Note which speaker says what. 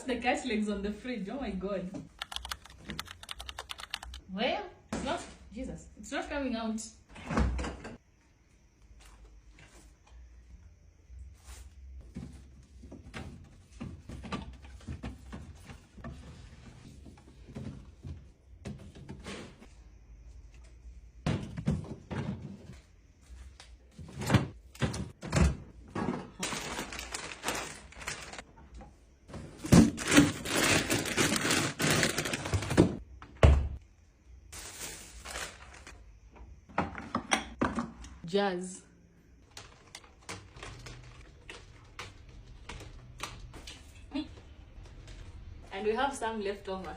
Speaker 1: the cat legs on the fridge. Oh my god. Well, it's not, Jesus, it's not coming out. Jazz. And we have some left over.